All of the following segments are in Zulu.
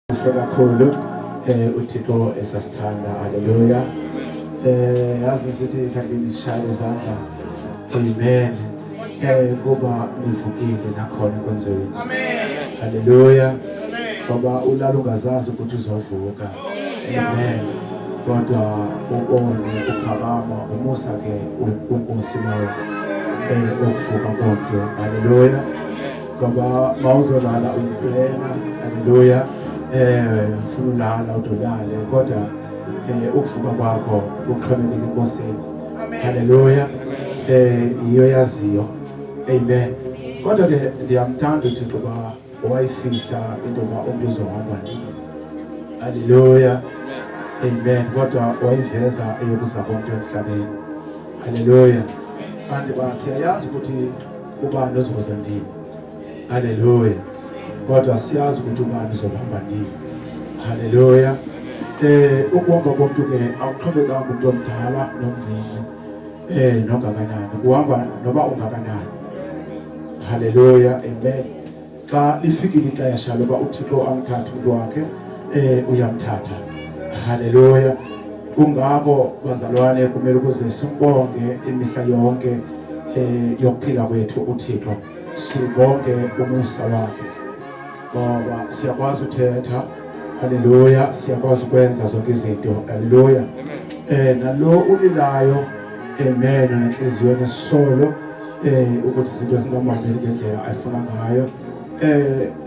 kakhulu uThixo esasithanda. Haleluya. Yazi sithi thakini shaya izandla. Amen. Kuba nivukile nakhona enkonzweni. Amen. Haleluya. Amen. Ngoba ulala ungazazi ukuthi uzovuka. Amen. Kodwa ubone uphakama umusa ke uNkosi lawo ukuvuka konke. Haleluya. Ngoba mawuzolala uyiplena. Haleluya. Ufuna ulala udolale kodwa ukuvuka kwakho uxhomekeke enkosini. Haleluya. Iyo yaziyo. Amen. Kodwa ke ndiyamthanda uThixo kuba wayifihla into yoba umuntu uzohamba nini. Haleluya. Amen. Kodwa wayiveza eyokuza konke emhlabeni. Haleluya. Kanti siyayazi ukuthi ubani uzoza nini. Haleluya. Kodwa siyazi ukuthi ubani uzohamba nini. Haleluya. Ukuhamba komuntu ke awuxhomekanga umuntu omdala nomncane nongakanani. Kuhamba noba ungakanani. Haleluya. Amen. Xa lifikile ixesha loba uThixo amthathe umuntu wakhe uyamthatha. Haleluya. Kungako bazalwane kumele ukuze simbonge imihla yonke yokuphila kwethu uThixo. Sibonge umusa wakhe. Ngoba siyakwazi uthetha. Haleluya. Siyakwazi ukwenza zonke izinto. Haleluya. Nalo ulilayo amen nenhliziyo nesolo ukuthi izinto zingamhambeli ngendlela ayifuna ngayo.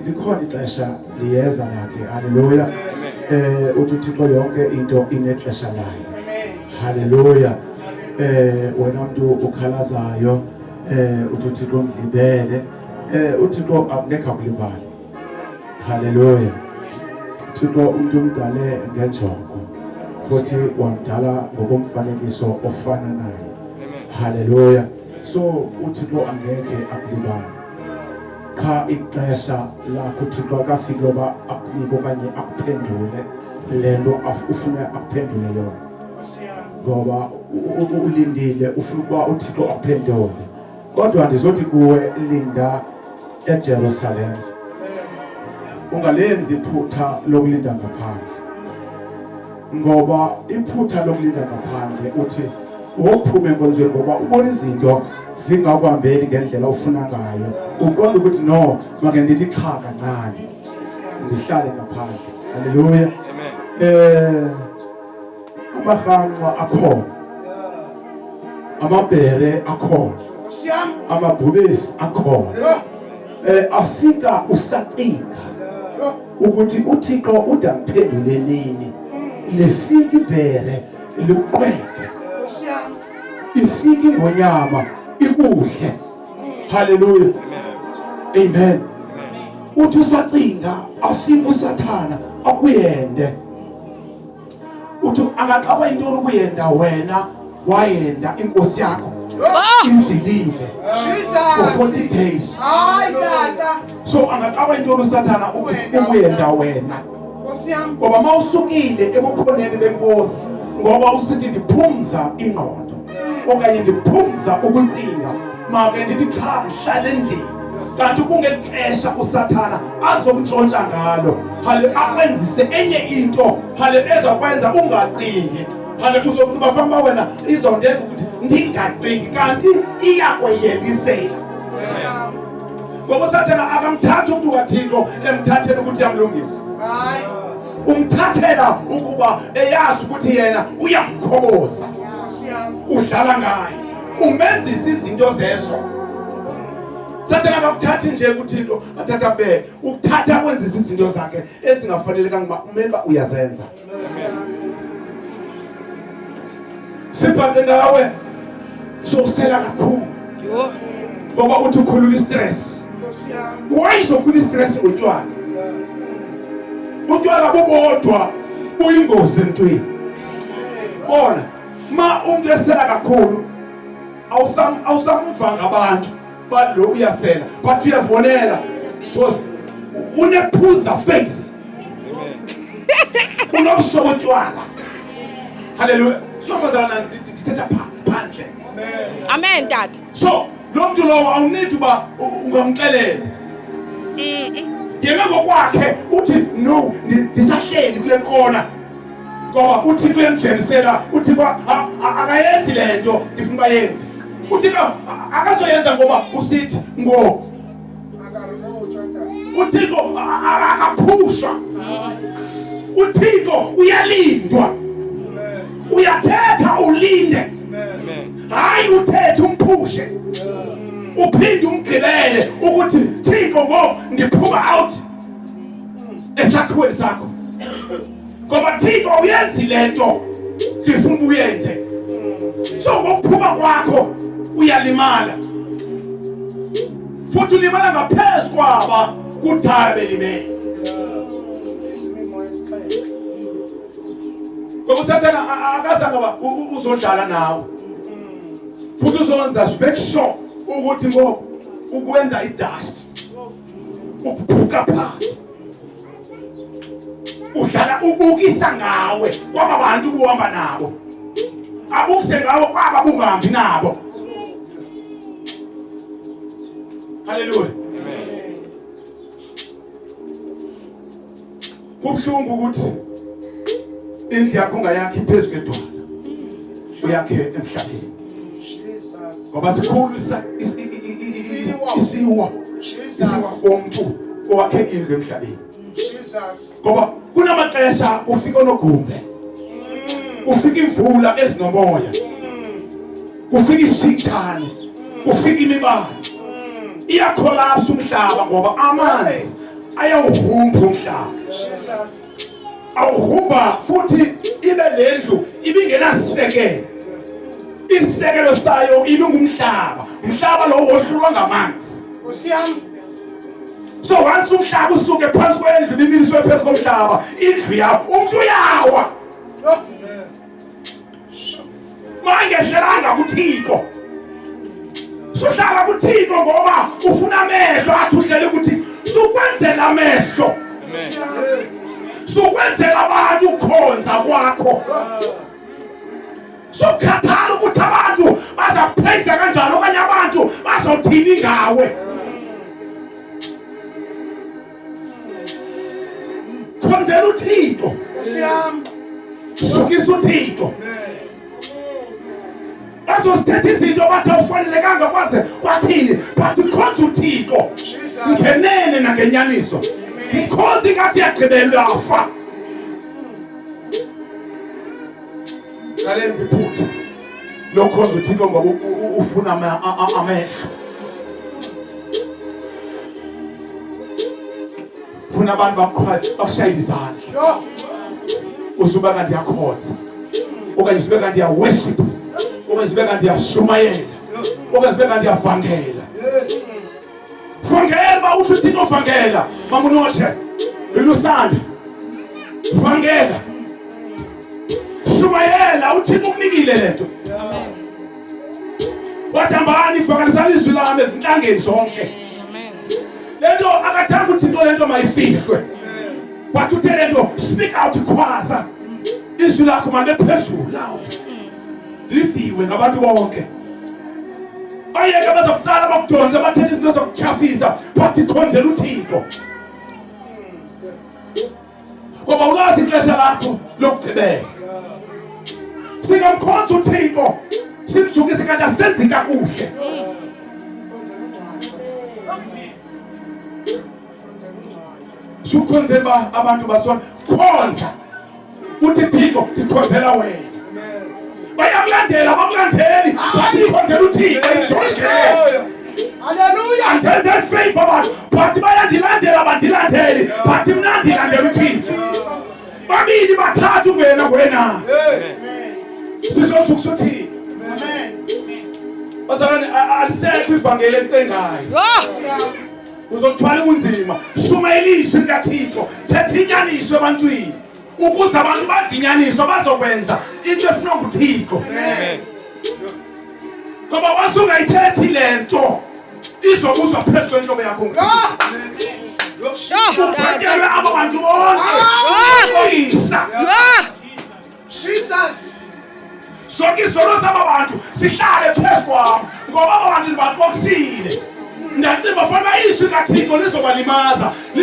Likhona ixesha liyeza lakhe. Haleluya. Uthi uThixo yonke into inexesha layo. Haleluya. Wena umuntu ukhalazayo uthi uThixo ungilibele. uThixo akungekho akulibali. Haleluya. uThixo umuntu umdale ngenjongo futhi wamdala ngokomfanekiso ofana naye. Haleluya. So uThixo angeke akulibali. Cha ixesha lakho uThixo akafiki loba akunike okanye akuphendule lento ufuna akuphendule yona. Ngoba ulindile ufuna ukuba uThixo akuphendule. Kodwa ndizothi kuwe linda eJerusalem. Ungalenzi iphutha lokulinda ngaphandle. Ngoba iphutha lokulinda ngaphandle uthi wophuma enkonzweni ngoba ubona izinto zingakwambeli ngendlela ufuna ngayo. Uqonda ukuthi no, make ndithi cha kancane. Ngihlale ngaphandle. Haleluya. Amahanqa akhona. Amabhere akhona. Amabhubesi akhona. Afika usacinga ukuthi uThixo udangiphendule nini. Lefika ibhere liqwenge. Ifika ingonyama ikuhle. Haleluya. Amen. Uthi usacinga afika usathana akuyende. Uthi angaqaba into ukuyenda wena wayenda inkosi yakho. Izilile for 40 days. So angaqaba into usathana ukuyenda wena. Ngoba mawusukile ebukhoneni benkosi ngoba usithi ndiphumza ingqondo okanye ndiphumza ukucinga make ndithi cha hlala endlini kanti kungexesha usathana azomntshontsha ngalo. Hale akwenzise enye into hale ezakwenza ungacingi. Hale uzokuba famba wena izondenza ukuthi ndingacingi kanti iyakweyelisela. Ngoba usathana akamthatha umuntu kaThixo emthathela ukuthi yamlungisa. Umthathela ukuba eyazi ukuthi yena uyamkhoboza. Udlala ngaye. Umenzisa izinto zezo. Sathana akakuthathi nje uThixo athatha be ukuthatha kwenzisa izinto zakhe ezingafanelekanga ngoba kumele uyazenza. Siphathe ngawe sokusela kakhulu. Ngoba uthi ukhulula istress. Why sokhulula istress utshwala? Utshwala bobodwa buyingozi emntwini. Bona ma umuntu esela kakhulu awusamva ngabantu balo uyasela but uyazibonela because unephuza face. Unomsobo utshwala. Haleluya. So bazalana dithetha phandle. Amen tata. So lo muntu lo awunidi uba ungamxelela. yena ngokwakhe uthi no ndisahleli kule kona ngoba uthi kuyenjenisela uthi akayenzi lento ndifuna bayenze uthi akazoyenza ngoba usithi ngo uThixo akaphushwa uThixo uyalindwa uyathetha ulinde hayi uthethe umphushe uphinde umgqibele ukuthi Thixo ngo ndiphuma out esakhiweni sakho ngoba Thixo uyenzi lento ngifuna uyenze so ngokuphuma kwakho uyalimala futhi ulimala ngaphezulu kwaba kudala belimele ngoba usathana akazange uzodlala nawe futhi uzonza make sure ukuthi ngo ukwenza idust ukuphuka phansi udlala ubukisa ngawe kwaba bantu ubuhamba nabo abukuse ngawe kwaba bungahambi nabo haleluya amen kubhlungu ukuthi indlu yakho ungayakhi phezulu kwedwala uyakhe emhlabeni ngoba sikhulu isiwa omuntu owakhe indlu emhlabeni ngoba kunamaxesha ufika onogumbe ufika imvula ezinomoya ufika ishitshane ufika imibane iyakolapsa umhlaba ngoba amanzi ayawuhumba umhlaba awuhumba futhi ibe lendlu ibingenasisekelo isekelo sayo ibingumhlaba umhlaba lo wohlulwa ngamanzi so once umhlaba usuke phansi kwendlu bimiliswe phezu komhlaba indlu yakho umuntu uyawa mangehlelanga kuThixo sohlala kuThixo ngoba ufuna amehlo athi uhlele ukuthi sukwenzela amehlo sukwenzela abantu ukhonza kwakho sokukhathala ukuthi abantu bazapheza kanjalo okanye abantu bazothini ngawe khonzela uThixo sukisa uThixo bazosithetha izinto bathi awufanelekanga kwaze kwathini but khonza uThixo ngenene nangenyaniso ikhonza ingathi yagqibela afa kalenzi iphutha lokhonza uThixo ngoba ufuna amehlo ufuna abantu bakushayela izandla usuba kanti yakhonza okanye usuba kanti yaworship okanye usuba kanti yashumayela okanye usuba kanti yavangela vangela uthi uThixo vangela mamunotshe ilusanda vangela shumayela uThixo ukunikile lento wathambani vakanisana izwi lami ezinhlangeni zonke lento akathanga uThixo lento mayifihlwe but uthe lento speak out khwaza izwi lakho manje phezulu loud liviwe ngabantu bonke ayeke bazakutsala bakudonze bathethe izinto zokutyhafisa but khonzela uThixo ngoba ulazi ixesha lakho lokugqibela singamkhonza uThixo simsukise kanti asenzi kakuhle sukhonzela abantu basona khonza uthi Thixo ndikhonzela wena bayakulandela bakulandeli bakhonzela uThixo haleluya angenze favor abantu but bayandilandela bandilandeli but mina ndilandela uThixo babili bathathu wena sizosukisa uThixo amen bazalwane alisekho ivangeli encengayo uzothwala ubunzima shumayeliswe likaThixo thetha inyaniso ebantwini ukuze abantu badinyaniswe bazokwenza into efuna nguThixo amen ngoba wasungayithethi lento izobuzwa phezulu kwenhlobo yakho ubhakelwe abo bantu bonke oyisa Jesus sonke izono zaba bantu sihlale phezu kwabo ngoba aba bantu baqokusile ndathi Livafana izwi kaThixo lizobalimaza, no,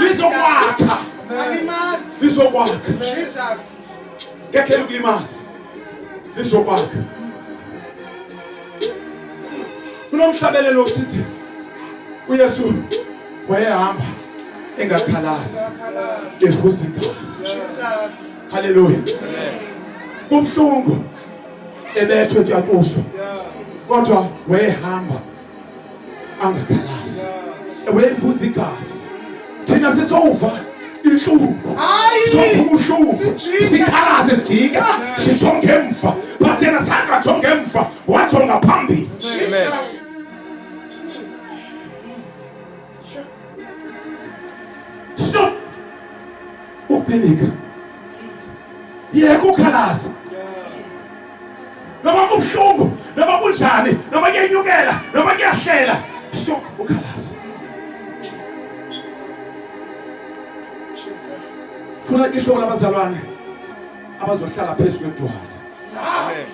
lizokwakha, lizokwakha. Ngeke ukulimaza, lizokwakha. Kunomhlabelelo usithi uYesu wayehamba engakhalazi evuza igazi. Hallelujah. Kumhlungu ebethwe kuyaxoshwa, kodwa wayehamba angakhalazi, wayevuza igazi. Thina sithuva inhlungu, sovuka ubuhlungu, sikhalaze sijika, sijonge emva, but yena sangajonge emva, wajonga phambili. Amen. So ukuphelika yeke ukhalaza, noma kubuhlungu, noma kunjani, noma kuyenyukela, noma kuyahlela, stop ukhalaza. Funa isho labazalwane abazohlala phezulu kwedwala. Amen.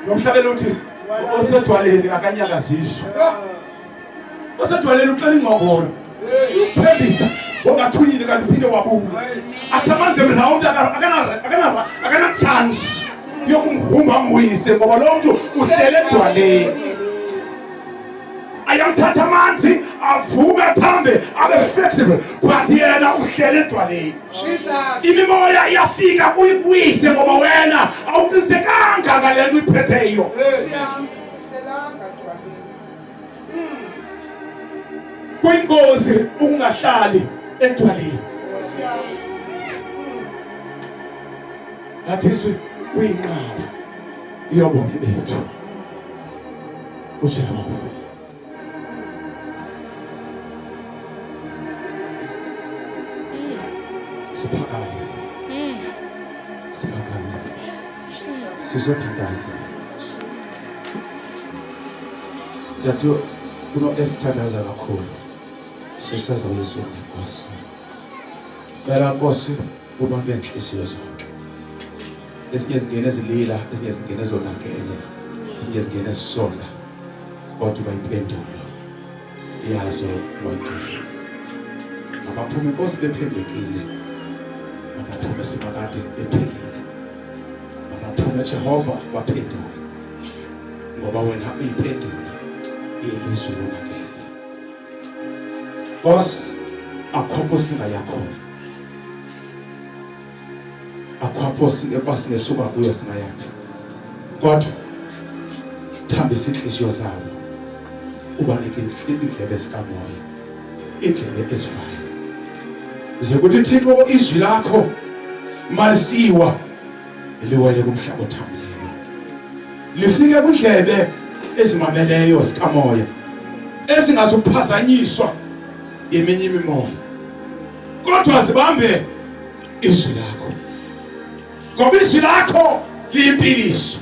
Nomhlabelo uthi osedwaleni akanyakaziswa. Osedwaleni uqala ingqongolo. Thembisa ongathulile kanti uphinde wabuka. Athamanze emround akana chance yokumhumba nguyise ngoba lo muntu uhlele edwaleni. Ayamthatha amanzi avume athambe abe flexible, but yena uhlele edwaleni. Jesus. Imimoya iyafika uyibuyise ngoba wena awuqinisekanga ngale nto uyiphetheyo. Kuyingozi ukungahlali edwaleni. Athizwe uyinqaba yobomi bethu uJehova. Siphakame sizothandaza. Dadho uno-F-thandaza kakhulu, sisazayizwa Nkosi. Cela Nkosi uba ngenhliziyo zonke. Ezinye zingene ezilila, ezinye zingene ezonakele, ezinye zingene ezisonda, kodwa bayiphendula yazo moyithini. Abaphumi Nkosi bephendekile, abaphumi simakade bephilile, abaphumi Jehova baphendula, ngoba wena uyiphendula ilizwi lonakele. Nkosi akhopho singayakhona, akhopho singesuka kuyo singayaphi, kodwa thambisa inhliziyo zabo, ubanike indlebe zikamoya, indlebe ezivayo, ze kuthi Thixo izwi lakho malisiwa liwele kumhlaba othambileyo, lifike kundlebe ezimameleyo zikamoya, ezingazuphazanyiswa yeminye imimoya, kodwa zibambe izwi lakho, ngoba izwi lakho liyimpiliso,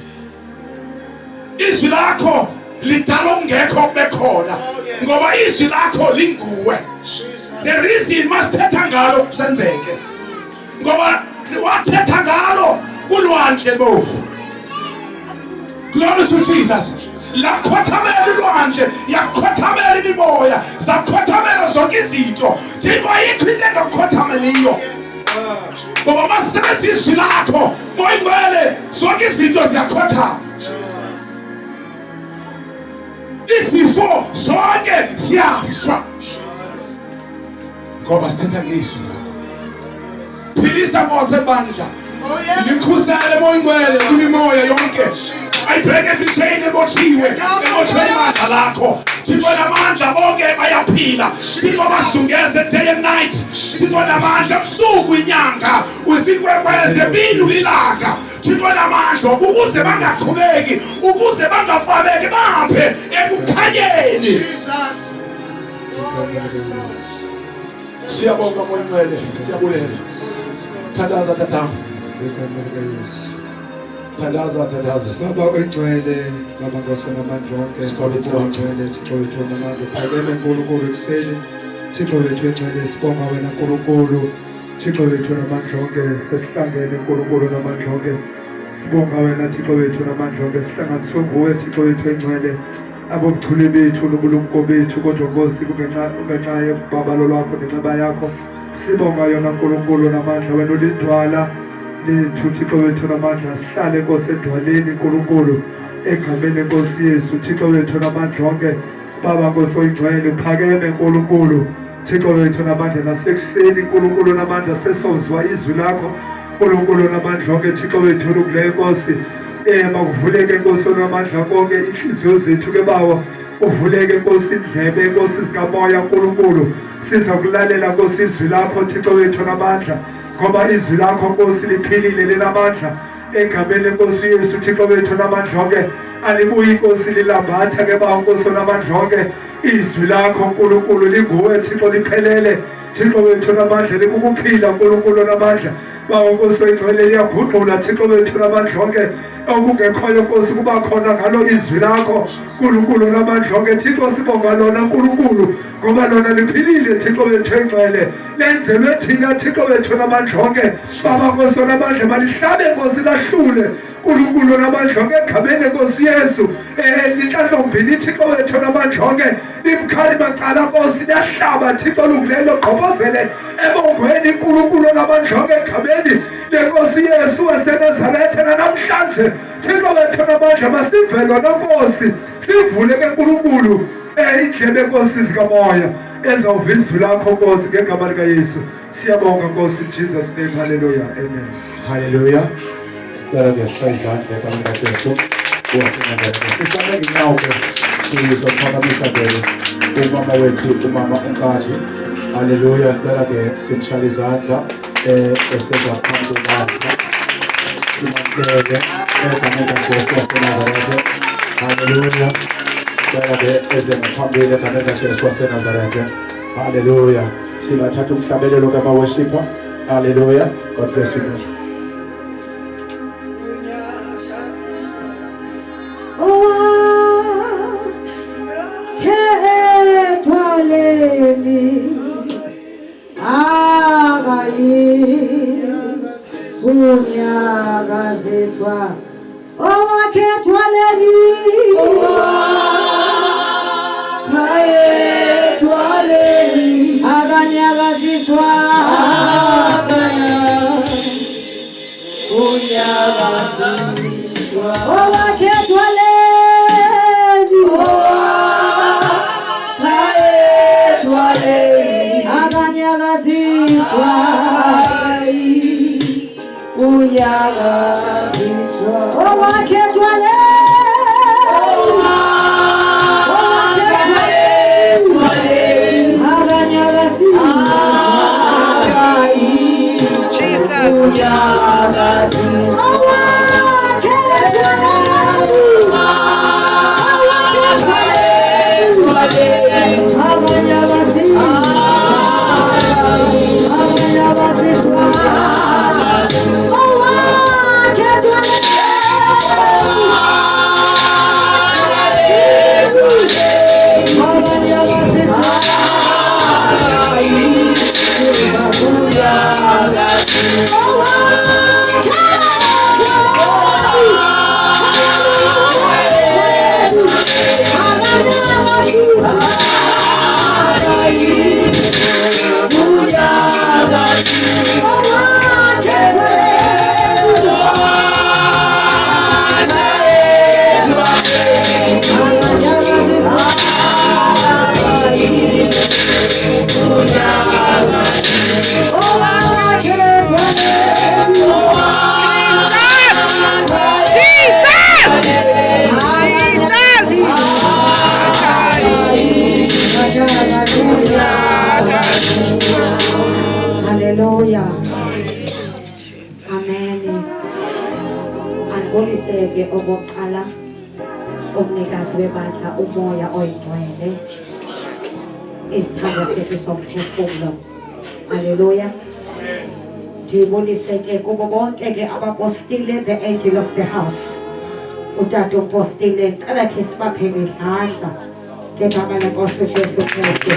izwi lakho lidala okungekho bekhona, ngoba izwi lakho linguwe. The reason masithetha ngalo kusenzeke ngoba wathetha ngalo kulwandle bofu. Glory to Jesus. Lakhothamela ulwandle, yakhothamela imimoya, zakhothamela zonke izinto. Thixo ayikho into engakhothameliyo. Ngoba masisebenzisa izwi lakho, moya ingcwele, zonke izinto ziyakhothama. Izifo zonke ziyafa. Ngoba sithetha ngezwi lakho. Philisa Mose bandla. Likhusele moya ingcwele kwimimoya yonke. I break every chain ebotshiwe, emandla lakho. Thixo namandla bonke bayaphila. Thixo basungeze day and night. Thixo namandla ebusuku inyanga, uzinkwenkwezi ebindu lilanga. Thixo namandla ukuze bangaqhubeki, ukuze bangafabeki, bahambe ekukhanyeni. Jesus. Siyabonga moya ingcwele, siyabulela. Thandaza tata. Thandaza. Baba oyingcwele, Baba Nkosi wamandla wonke, Thixo wethu wamandla, phakeme nkulunkulu ekuseni, Thixo wethu engcwele, sibonga wena nkulunkulu, Thixo wethu wamandla wonke, sesihlangene nkulunkulu wamandla wonke, Sibonga wena Thixo wethu namandla onke sihlanganiswe nguwe Thixo wethu engcwele abobuchule bethu nobulumko bethu kodwa Nkosi kungenxa yokubabalo lwakho nenxeba yakho sibonga yona Nkulunkulu namandla wena ulidwala lethu Thixo wethu namandla sihlale Nkosi edwaleni Nkulunkulu egameni Nkosi Yesu Thixo wethu namandla onke Baba Nkosi oyingcwele uphakeme Nkulunkulu Thixo wethu namandla nasekuseni Nkulunkulu namandla sesawuzwa izwi lakho Nkulunkulu namandla onke Thixo wethu ukule Nkosi makuvuleke Nkosi namandla konke inhliziyo zethu ke bawo uvuleke Nkosi indlebe Nkosi zikamoya Nkulunkulu siza kulalela Nkosi izwi lakho Thixo wethu namandla ngoba izwi lakho Nkosi liphilile linamandla egameni Nkosi Yesu Thixo wethu namandla onke alibuyi Nkosi lilambatha ke bawo Nkosi namandla onke izwi lakho Nkulunkulu linguwe Thixo liphelele Thixo wethu namandla likukuphila Nkulunkulu namandla bawo Nkosi oyingcwele liyaguqula Thixo wethu namandla onke okungekhoyo Nkosi kuba khona ngalo izwi lakho Nkulunkulu namandla onke Thixo sibonga lona Nkulunkulu ngoba lona liphilile Thixo wethu engcwele lenzelwe thina Thixo wethu namandla onke Baba Nkosi namandla malihlabe Nkosi lahlule Nkulunkulu namandla onke egameni Nkosi Yesu linhlanhlombini Thixo wethu namandla onke limkhali macala Nkosi liyahlaba Thixo lungilelo gqobozele ebongweni Nkulunkulu namandla onke egameni lenkosi Yesu waseNazaretha namhlanje Thixo wethu namandla masivelwa Nkosi sivule ke Nkulunkulu indlebe Nkosi zikamoya ezawuva izwi lakho Nkosi ngegama lika Yesu siyabonga Nkosi Jesus name hallelujah amen Hallelujah. Sicela ke sayizandla egameni kaJesu waseNazaretha. Sisale inyawo ke sizophakamisa ke umama wethu umama uNkazi. Hallelujah. Sicela ke simshaya izandla eseza phambi kwakhe. Simamkele egameni kaJesu waseNazaretha. Hallelujah. Sicela ke eze ngaphambili egameni kaJesu waseNazaretha. Hallelujah. Singathatha umhlabelelo kama-worshipper. Hallelujah. God bless you. Unyakaziswa owakhethwaleni khayethwaleni akanyakaziswa unyakaziswa owakhethwaleni khayethwaleni akanyakaziswa unyakaziswa owakhethwaleni akanyakaziswa Jesus. unyakaziswa Hallelujah. Amen. Angiboniseke okokuqala umnikazi webandla umoya oyingcwele isithando sethu somphefumulo. Hallelujah. Ndiboniseke kubo bonke ke abapostile the angel of the house. Utata umpostile ngicela khe sibaphele idlanza ngegama lenkosi uJesu Kristu.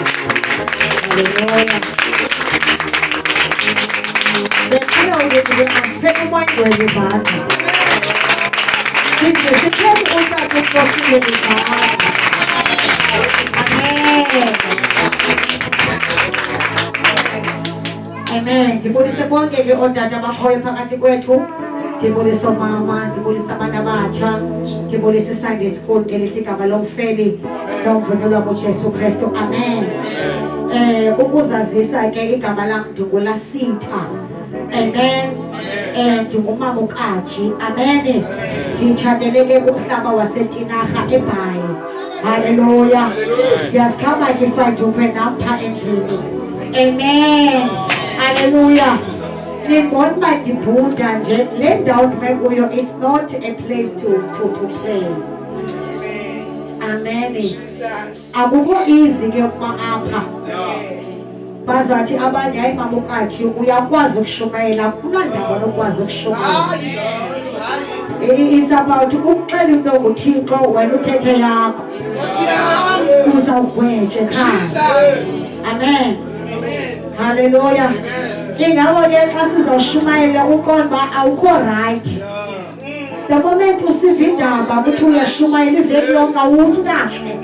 Hallelujah. Becula ukuthi ke masiphethe umoya ingcwele izandla. Sitheni utata uPostile Lizana. Amen. Ndibulise bonke ke ootata abakhoyo phakathi kwethu. Ndibulise oomama, ndibulise abantu abatsha, ndibulise iSunday School ngelihle igama lomfeli nomvunyelwa kuJesu Kristu. Amen. Ukuzazisa ke igama lam ndinguLasitha. Amen. Ndingumama uKaji. Amen. Nditshatele ke kumhlaba waseTinarha eBhayi. Hallelujah. Ndiyazikhama ke ifandukwe nampha endlini. Amen. Hallelujah. Nibona uba ndibhuda nje le ndawo ndime kuyo, it's not a place to play. Amen. Akukho easy ke kuma apha. Bazathi abanye hayi mama uKaji uyakwazi ukushumayela, kunandaba nokwazi ukushumayela. It's about ukuxela into nguThixo wena uthethe yakho. Uzawugwetshwa ekhaya. Amen. Hallelujah. Ingawo ke xa sizawushumayela uqonda uba awukho right. The moment usiva indaba ukuthi uyashumayela iveki yonke awuthi kahle.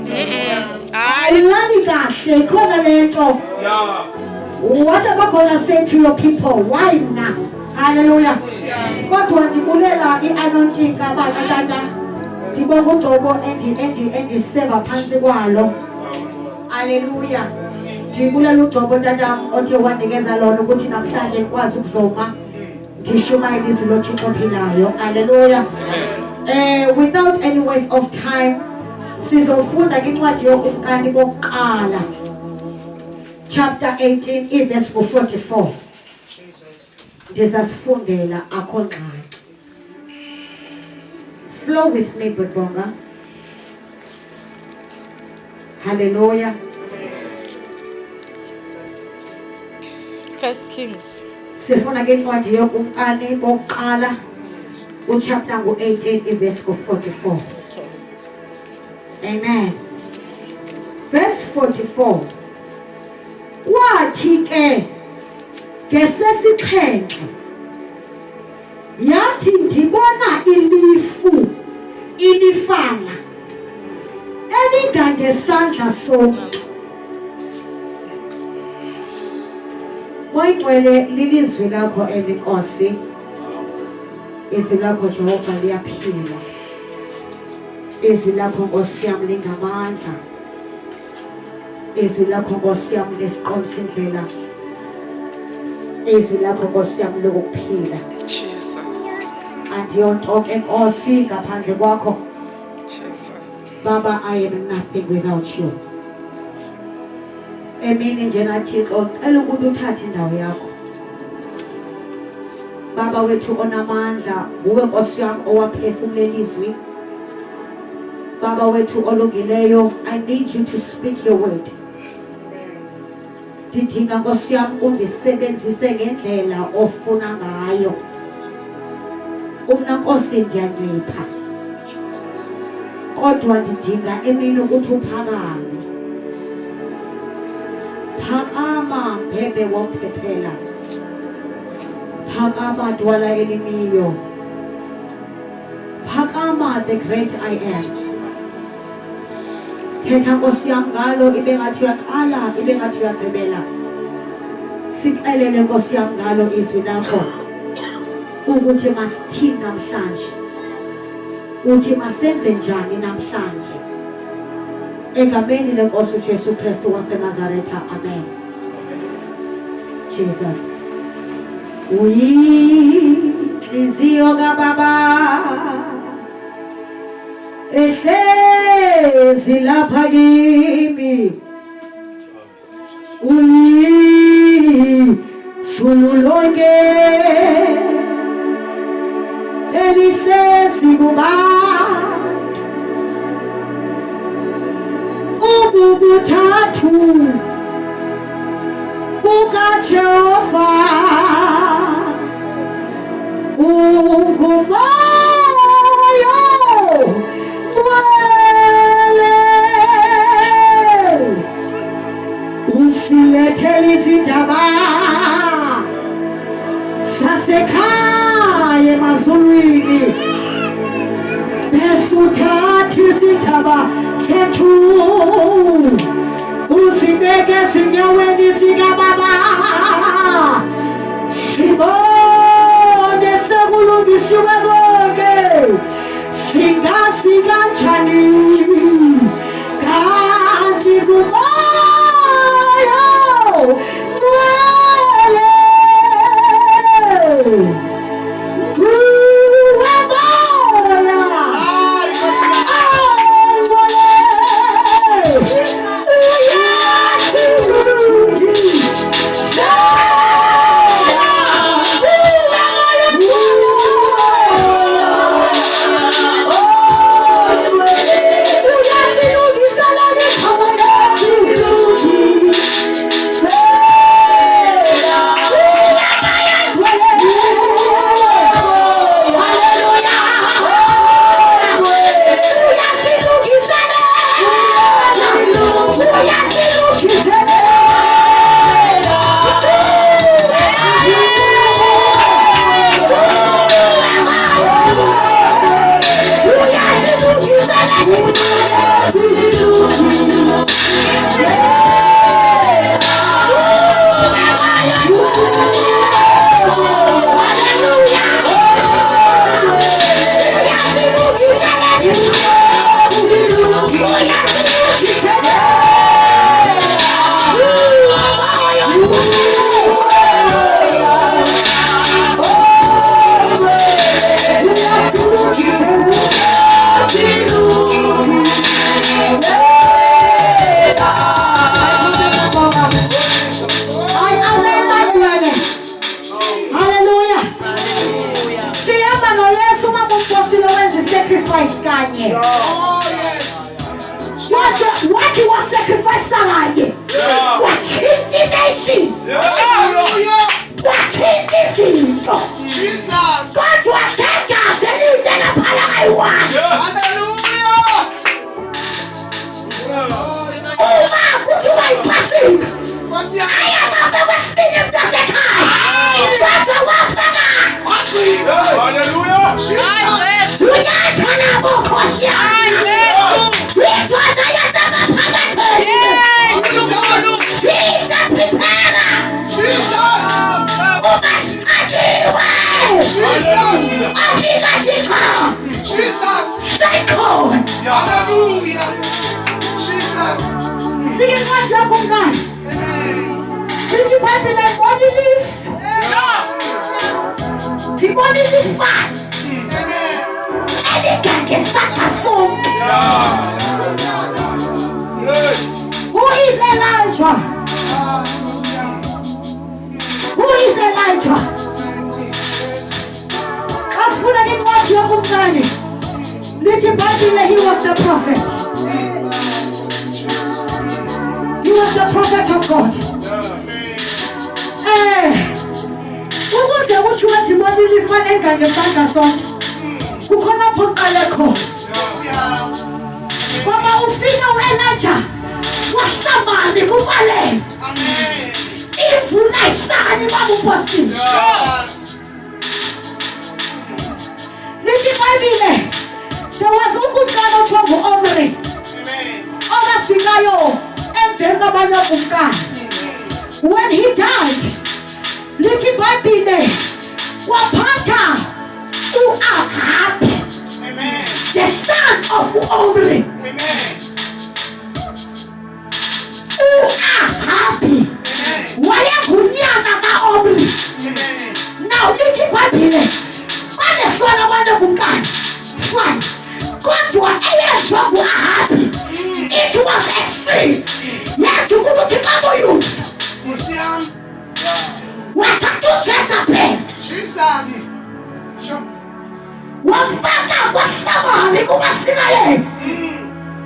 Awulali kahle, ikhona le nto. What am I gonna say to your people? Why now? Hallelujah. Kodwa ndibulela i-anointing kabakatata. Ndibonga uJobo endiseva phansi kwalo. Hallelujah. Ndibulela uJobo tatam othe wandinikeza lona ukuthi namhlanje ndikwazi ukuzoma ndishumayele izwi loThixo ophilayo. Hallelujah. Without any waste of time, sizofunda kwincwadi yokumkani bokuqala. Chapter 18, verse 44. Ndizasifundela akho ngxaki. Flow with me, Bonga. Hallelujah. First Kings. Sifuna ke incwadi yokumkani bokuqala uchapter ngu-18 verse 44. Okay. Amen. Verse 44. Kwathi ke ngesesixhenxe yathi ndibona ilifu ilifana elingangesandla somntu. Moyigcwele lilizwi lakho elinkosi. Izwi lakho Jehova liyaphila. Izwi lakho Nkosi yam lingamandla. Izwi lakho Nkosi yam lisiqondisa indlela. Izwi lakho Nkosi yam lokuphila. Jesus. Andiyonto ke Nkosi ngaphandle kwakho. Jesus. Baba, I am nothing without you. Emini njena Thixo cela ukuthi uthathe indawo yakho. Baba wethu onamandla, uwe Nkosi yami owaphefumlela izwi. Baba wethu olungileyo, I need you to speak your word. Ndidinga Nkosi yami undisebenzise ngendlela ofuna ngayo. Umna Nkosi ndiyancipha. Kodwa ndidinga emini ukuthi uphakame. Phakama Bhebhe womphephela. Phakama dwala elimiyo. Phakama the great I am. Thetha Nkosi yam ngalo ibe ngathi uyaqala ibe ngathi uyagqibela. Sixelele Nkosi yam ngalo izwi lakho ukuthi masithini namhlanje. Uthi masenze njani namhlanje. Egameni lenkosi uJesu Kristu waseNazaretha. Amen. Jesus. Uyinhliziyo kaBaba ehlezi lapha kimi. Ulisulu lonke elihlezi kubantu. Ubuthathu bukaJehova ungumoya ngcwele. Usilethele izindaba zasekhaya emazulwini. uthathi isithaba sethu usibeke ezinyaweni zikababa sibone sekulungisiwe konke singazi kanjani kanti kumoya mwele when he died, lithi Bible waphatha u-Ahabi, the son of Omri. U-Ahabi wayengunyana ka-Omri. Now lithi Bible banesona abantu kumkani fine, kodwa eyenziwa ngu-Ahabi it was extreme. Yathi ukuthi xa kuyufa wathatha uJezebeli wamfaka kwaSamari kumaSimayeli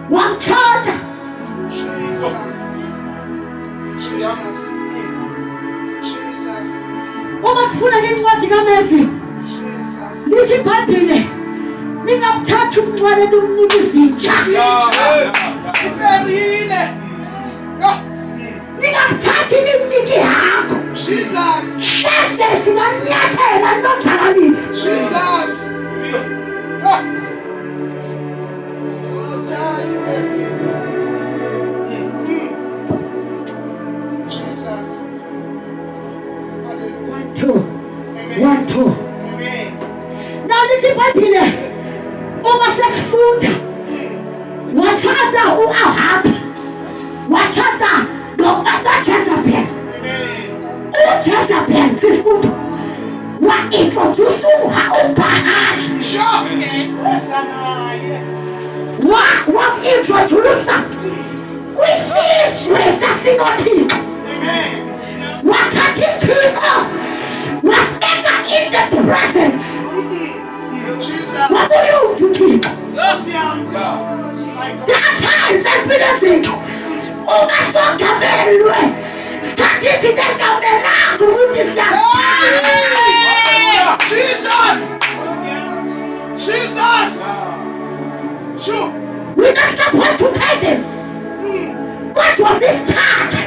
wamthatha. Uma sifuna incwadi kaMathewu lithi iBhayibhile ningamthatha umncwane nimnike izinja. Ningamthathi nimnike ihagu. Bese singamnyathela nojakalisa. Jesus. 1 2 Amen. Now lithi iBhayibhile uma sesifunda wathatha uAhabi wathatha noJezebel Amen. uJezebel sisifunda wa-introduce uBahali Sure. Yes, wam-introducer kwisizwe sasinothixo Amen. wathatha isithixo wasibeka in the presence Jesus. wabuyuthi uthixo Yes, yeah. My God. There are times empilweni zethu uma songamelwe sikhathi esingamelanga ukuthi Hallelujah. Jesus. Jesus. Sure. we're not supposed to pay them kodwa sisithathe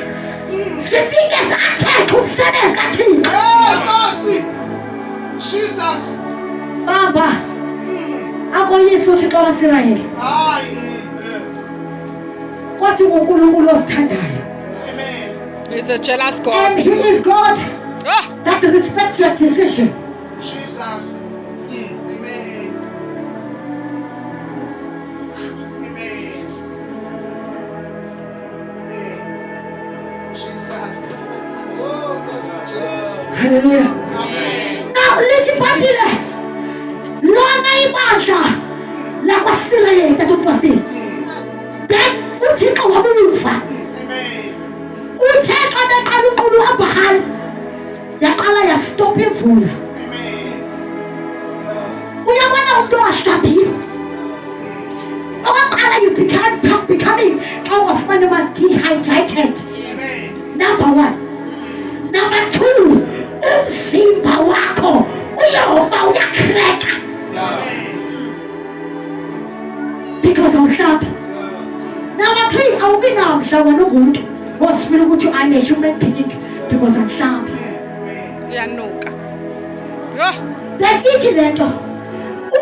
sifike sakhetha umsebenzi kathixo Hey, mercy. Jesus. baba akoyise uthixo waseIsrayeli Aye. kodwa uNkulunkulu osithandayo Amen. He's a jealous and God. he is God Ah, that respects your decision. Jesus. Amen. Amen. Amen. Jesus. Oh, bless you, Jesus. Hallelujah. Amen. Now lithi iBhayibhile lona ibandla lakwaSirayeli tatupostile then uthixo wabuyuva Amen. uthe xa beqala unkulu uAbraham yaqala yastopha imvula Amen. uyabona umuntu owahlabile okokuqala you becoming xa ungafumana ama-dehydrated Amen. number 1 number 2 umzimba wakho uyoma uyakreka Amen. because awuhlaphi number 3 awubi namhla wena ungumuntu wosifuna ukuthi I'm a human being because angihlaphi uyanuka. Ah, then ithi lento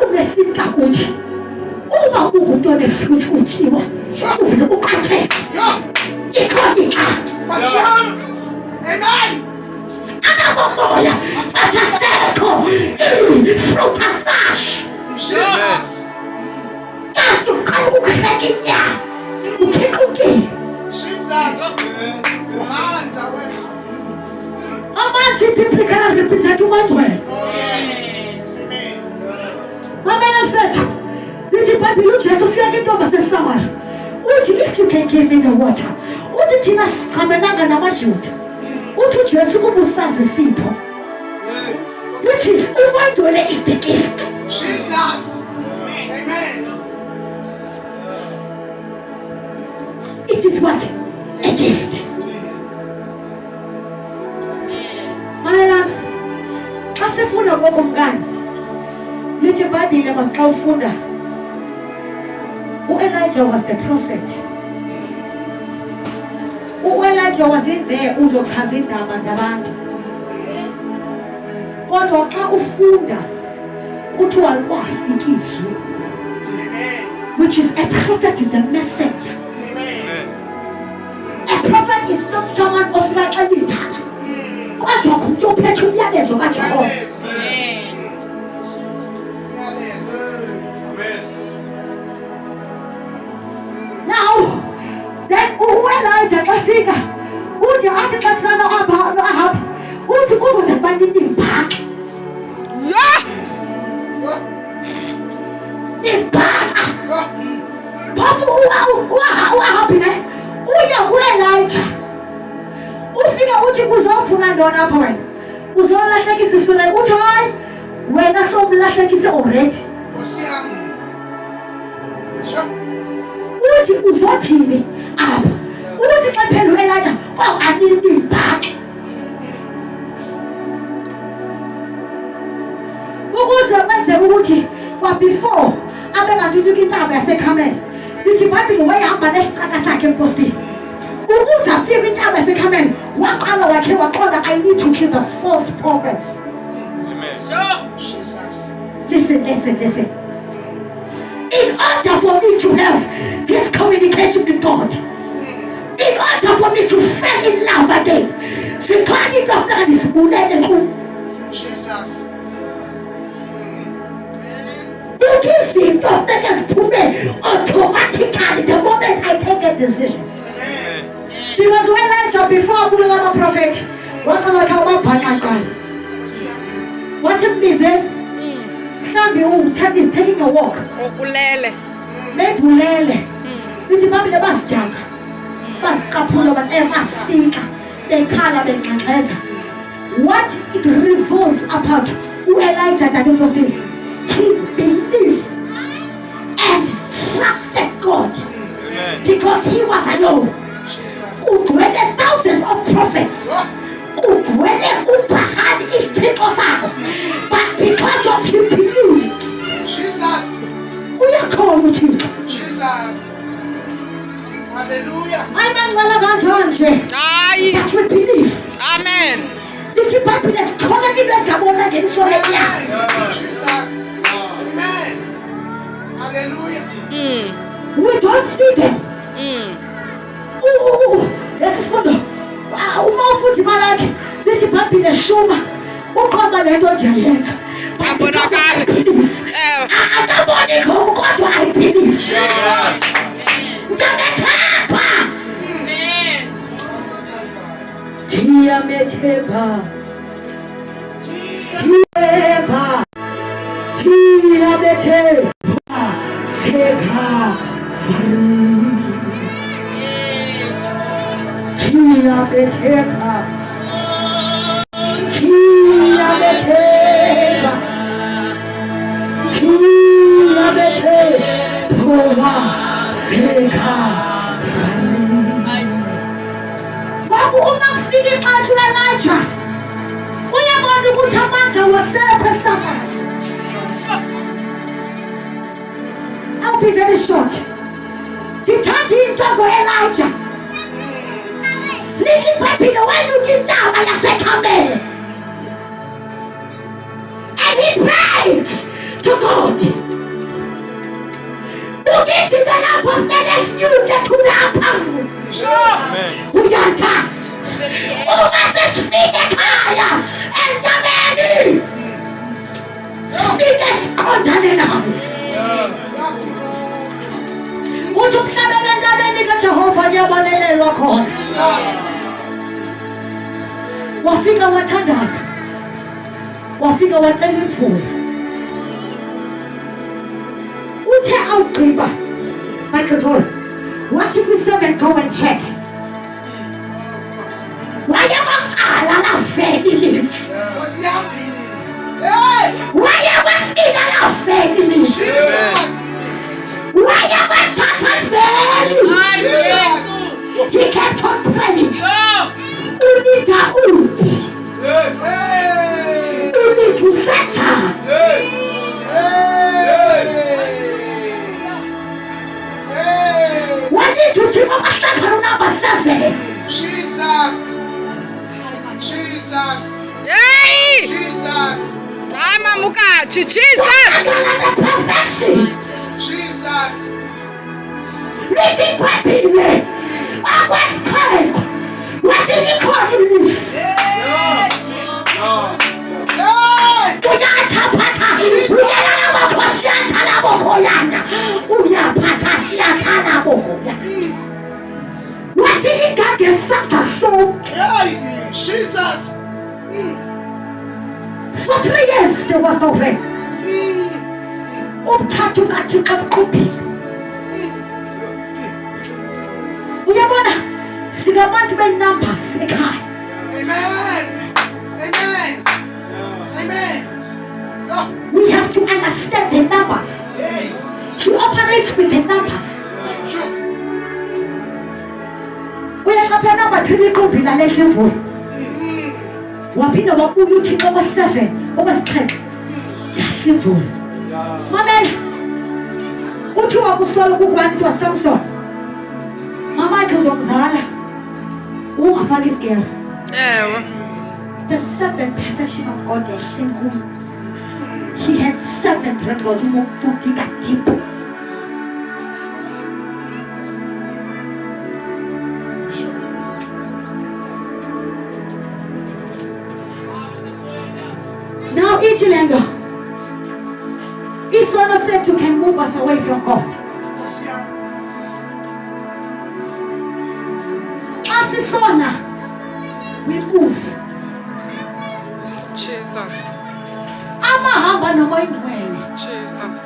unesinta kuthi uma ungumuntu onefruit utshiwa uvele uqatheke Yeah. ikhona inkatho Pastor. Amen. anakomoya atasekho ifruit asash Jesus. kanti uqala ukukreka inyama uthekukile Jesus. Manza wena. amanzi biblically represent umangcwele Oh, yes. Amen. mamela mfethu lithi iBhayibhile uJesu ufika intombi yaseSamara uthi if you can give me the water uthi thina siqhamenanga namaJuda uthi uJesu kuba usazi isipho which is umangcwele is the gift Jesus. Amen. it is what a gift mamelana xa sifunda kokumkani lithi iBhayibhile xa ufunda uElijah was the prophet uElijah was in there uzochaza indaba zabantu kodwa xa ufunda kuthiwa kwafika izwi Amen. which is a prophet is a messenger Amen. a prophet is not someone ofika xa lithaka kodwa ngumuntu ophethe umyalezo kaJehova Yes. Yes. now then uElijah xa fika uthi athi xa thina noAhabi uthi kuzothi banini imbhaka yeah. imbhaka phofu uAhabi ne uya kuElijah ufike uthi kuzofuna ntoni apha wena uzolahlekisa iswele uthi hayi wena somlahlekise already uthi uzothini apha uthi xa phela uElijah anini imbhaka ukuze kwenzeka ukuthi kwabefore abengakinyuka intaba yaseKhameli lithi iBhayibhile wayehamba nesicaka sakhe empostini ukuze afike intaba yaseKhameli waqala wakhe waqonda I need to kill the false prophets. Jesus. Listen. In order for me to have this communication with God, in order for me to fall in love again, sikhona into ngizibulele ku Jesus. Look izinto eziphume automatically the moment I take a decision. Because when Elijah, before abulala ama-prophet, waqala kha wabhaqa kuqala. Wathi mbize mhlambi uThandi is taking a walk. Okulele. Lebulele. Lithi babile basijaca. Basiqaphula basika. Bekhala benxexeza. What it reveals about Elijah that it was doing, he believed and trusted God because he was alone. Kugcwele thousands of prophets. Kugcwele uBahani isithixo sakho. But because of his belief, Jesus. uyakhona uThixo. Jesus. Hallelujah. Ayimangcwala kanjalo nje. Hayi. But with belief. Amen. Lithi iBhayibhile sikhona into ezingabona ngelisolo lenyama. Jesus. Amen. Hallelujah. We don't see them. Lesifundo uma ufuthi malakhe lithi iBhayibhile shuma uqoma lento nje yenza. Abonakala. Akaboni lokho kodwa I believe. Jesus. Ngiyamethemba. Ngiyamethemba. Ngiyamethemba. Seka. Ngiyamethemba. Ngiyamethemba. Ngiyamethemba. Seka. Ngoku uma kufika ixesha uElijah uyabona ukuthi amandla wasekho esamandla. I'll be very short. Ndithatha into ngo-Elijah. Lithi iBhayibhile wenyuka intaba yaseKhameli. And he prayed to God. Izinto lapho funeke sinyuke kulapha. Uyatha. Uma sesifika ekhaya entabeni. Sifike siqondane nawe. Uthi ukuhlabela entabeni kaJehova kuyabonelelwa khona. Wafika wathandaza. Wafika wacela imvula. Uthe awugqiba baxothola. Wathi kwi-7 go and check. Waye waqala lafeni live. Waye wasina lafeni live. Jesus. Waye wathatha veni. He kept on praying. Unida uthi. Unithi usetha. Wanithi uthi amahlakalo number 7. Jesus. Jesus. Hey! Jesus. Mama Mukachi, Jesus! Wakalala prophecy. Jesus. Lithi iBhayibhile akwesiqhelo wathi likhona uyathaphata uyalala makhosi yathala bokoyana uyaphatha siyathala bokoya wathi ingage isandla sonke. Hey. Jesus. For 3 years there was no rain. Umthathu kaThixo ebuqhuphile. Uyabona singabantu be-numbers ekhaya. Amen. Amen. Amen. We have to understand the numbers. Hey. He operates with the numbers. Truth. Uyaqapha number 3 iqhubi lalehle imvula. Waphinda wabuya uThixo kwa-7 okwesixhenxe yahle imvula. Mamela uthi wakusola ukubani kuthiwa Samson mamakhe uzomzala ungafaki isigero. Ewe. The 7th perfection of God yahle kuye. He had 7 that was more deep. ithi le nto isono sethu can move us away from God. Xa sisona we move. Jesus. Abahamba nomoya ongcwele, Jesus.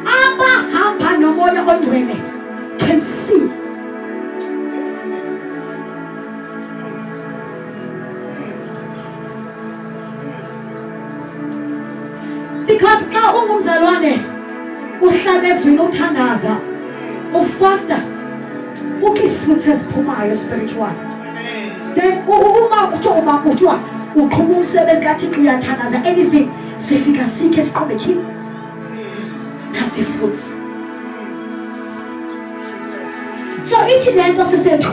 abahamba nomoya ongcwele can see. Because xa ungumzalwane uhlala ezwini uthandaza ufasta kukho ii-fruits eziphumayo spiritual. Then uma kuthiwa uqhuba umsebenzi kaThixo uyathandaza anything sifika sikhe esiqobethini nasi fruits. So ithi le nto sisethu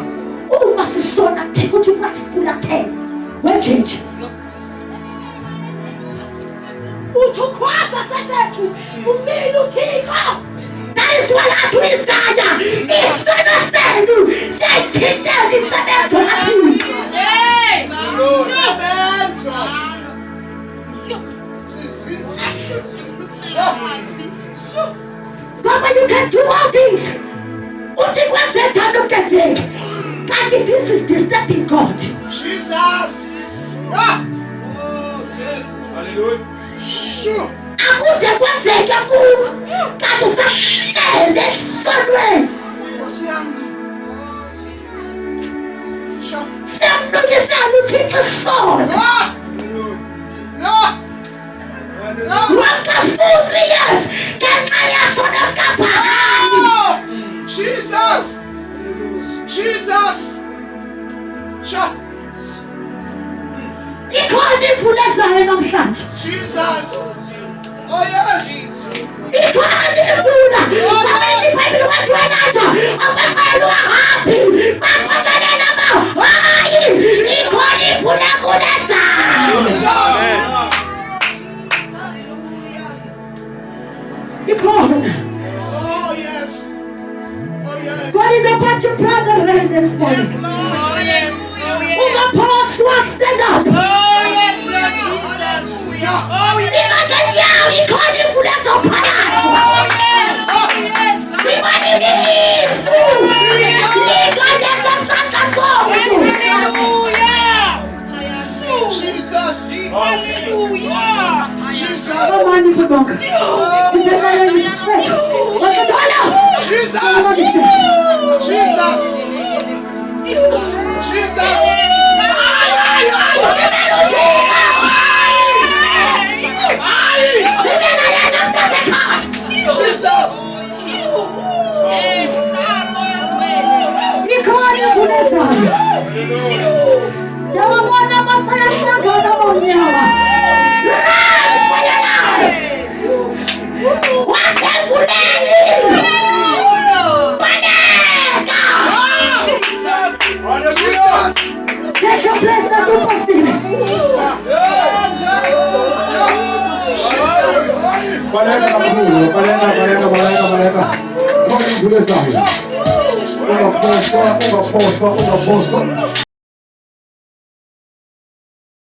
uma sisona Thixo uthi kwafula 10 wenjenje uthi ukhwaza sesethu umile uThixo. That is why athi uyizaya isono senu siyayithintela insebenzo kaThixo. Ngoba you can do all things. Uthi kwenze njani ukenzeke. Kanti this is disturbing God. Jesus. Hallelujah. Akude kwenzeke kuwe kanti usahlele esonweni. Siyamlungisela uThixo isono. Wonke full 3 years ngenxa yesono esikaphakami. Jesus. Jesus. Ikhona imvula ezayo namhlanje. Jesus. Oh yes. Ikhona imvula. Abanye iBhayibheli wathi wena abaqala uhambi baqokelela hayi. Ikhona imvula kulezayo. Ikhona. Oh yes. Oh yes. God is about to brother rain this morning. Oh yes. Ungaphoswa stand up. Imagine yawo ikhona imvula ezophalaswa. Sibaninifu. Likanesa sandla somntu. Jesus. Jesus. Omani kubonga. Ngibekelele straight. Wakuthola. Jesus. Jesus. Jesus. Jesus. Ikhona imvula ezayo. Yawabona abafana hlangana bonyawa. Wasemvuleni. Baleka. Jesus. Take your place na kupostile. Baleka kakhulu, baleka. Khona imvula ezayo. Ungaphosa.